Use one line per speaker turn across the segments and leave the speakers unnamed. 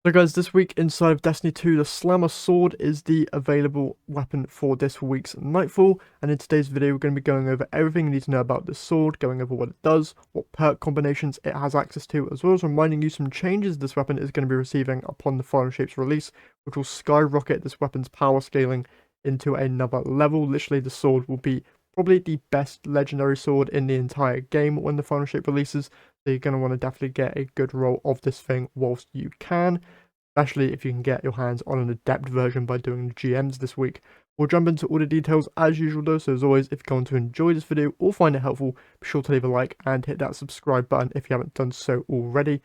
So guys, this week inside of Destiny 2, the Slammer Sword is the available weapon for this week's Nightfall, and in today's video we're going to be going over everything you need to know about this sword, going over what it does, what perk combinations it has access to, as well as reminding you some changes this weapon is going to be receiving upon the Final Shape's release, which will skyrocket this weapon's power scaling into another level. Literally, the sword will be probably the best legendary sword in the entire game when the Final Shape releases, so you're going to want to definitely get a good roll of this thing whilst you can, especially if you can get your hands on an adept version by doing the GMs this week. We'll jump into all the details as usual though, so as always, if you're going to enjoy this video or find it helpful, be sure to leave a like and hit that subscribe button if you haven't done so already.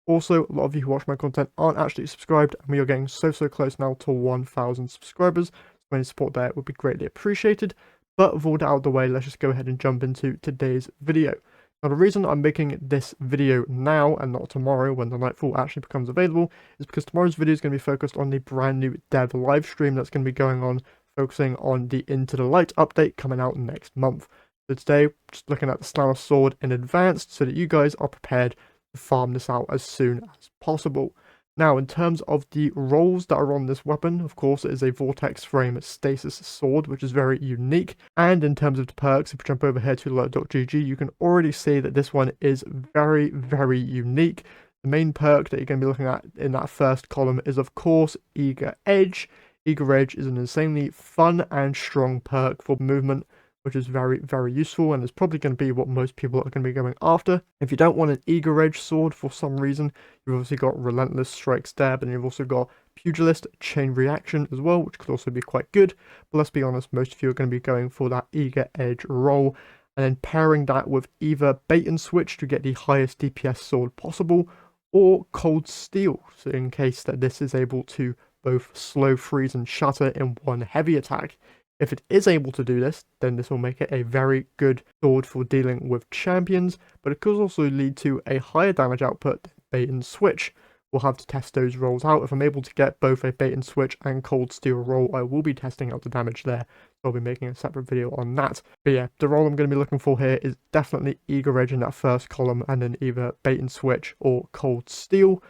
Also, a lot of you who watch my content aren't actually subscribed, and we are getting so close now to 1,000 subscribers, so any support there would be greatly appreciated. But with all that out of the way, let's just go ahead and jump into today's video. Now, the reason I'm making this video now and not tomorrow when the Nightfall actually becomes available is because tomorrow's video is going to be focused on the brand new dev live stream that's going to be going on, focusing on the Into the Light update coming out next month. So today, just looking at the Slammer Sword in advance so that you guys are prepared to farm this out as soon as possible. Now, in terms of the rolls that are on this weapon, of course, it is a Vortex Frame Stasis Sword, which is very unique. And in terms of the perks, if you jump over here to alert.gg, you can already see that this one is very unique. The main perk that you're going to be looking at in that first column is, of course, Eager Edge. Eager Edge is an insanely fun and strong perk for movement, which is very useful, and is probably going to be what most people are going to be going after. If you don't want an Eager Edge sword for some reason, you've obviously got Relentless Strike Stab, and you've also got Pugilist Chain Reaction as well, which could also be quite good. But let's be honest, most of you are going to be going for that Eager Edge roll, and then pairing that with either Bait and Switch to get the highest DPS sword possible, or Cold Steel, so in case that this is able to both slow, freeze, and shatter in one heavy attack. If it is able to do this, then this will make it a very good sword for dealing with champions, but it could also lead to a higher damage output than Bait and Switch. We'll have to test those rolls out. If I'm able to get both a Bait and Switch and Cold Steel roll, I will be testing out the damage there. So I'll be making a separate video on that. But yeah, the roll I'm going to be looking for here is definitely Eager Edge in that first column, and then either Bait and Switch or Cold Steel.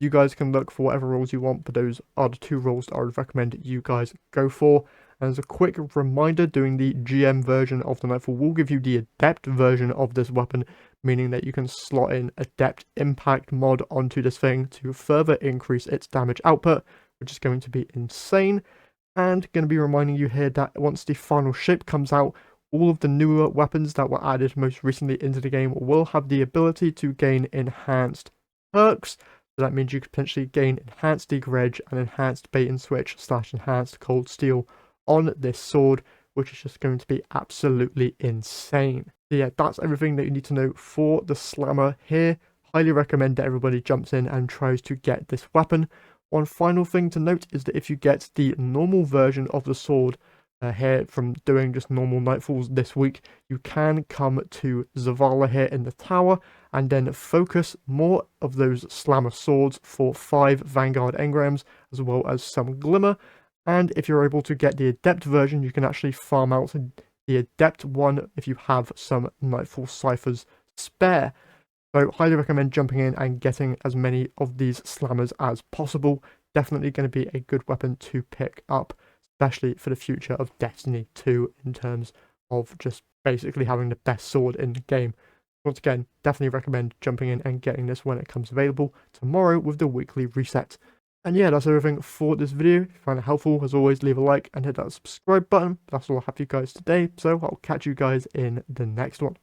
You guys can look for whatever rolls you want, but those are the two rolls that I would recommend you guys go for. And as a quick reminder, doing the GM version of the Nightfall will give you the Adept version of this weapon, meaning that you can slot in Adept Impact mod onto this thing to further increase its damage output, which is going to be insane. And going to be reminding you here that once the Final Shape comes out, all of the newer weapons that were added most recently into the game will have the ability to gain enhanced perks. So that means you could potentially gain enhanced Eager Edge and enhanced Bait and Switch / enhanced Cold Steel on this sword, which is just going to be absolutely insane. So yeah, that's everything that you need to know for the Slammer here. Highly recommend that everybody jumps in and tries to get this weapon. One final thing to note is that if you get the normal version of the sword here from doing just normal Nightfalls this week, you can come to Zavala here in the tower and then focus more of those Slammer swords for 5 Vanguard engrams as well as some Glimmer. And if you're able to get the Adept version, you can actually farm out the Adept one if you have some Nightfall ciphers spare. So highly recommend jumping in and getting as many of these Slammers as possible. Definitely going to be a good weapon to pick up, especially for the future of Destiny 2 in terms of just basically having the best sword in the game. Once again, definitely recommend jumping in and getting this when it comes available tomorrow with the weekly reset. And yeah, that's everything for this video. If you find it helpful, as always, leave a like and hit that subscribe button. That's all I have for you guys today, so I'll catch you guys in the next one.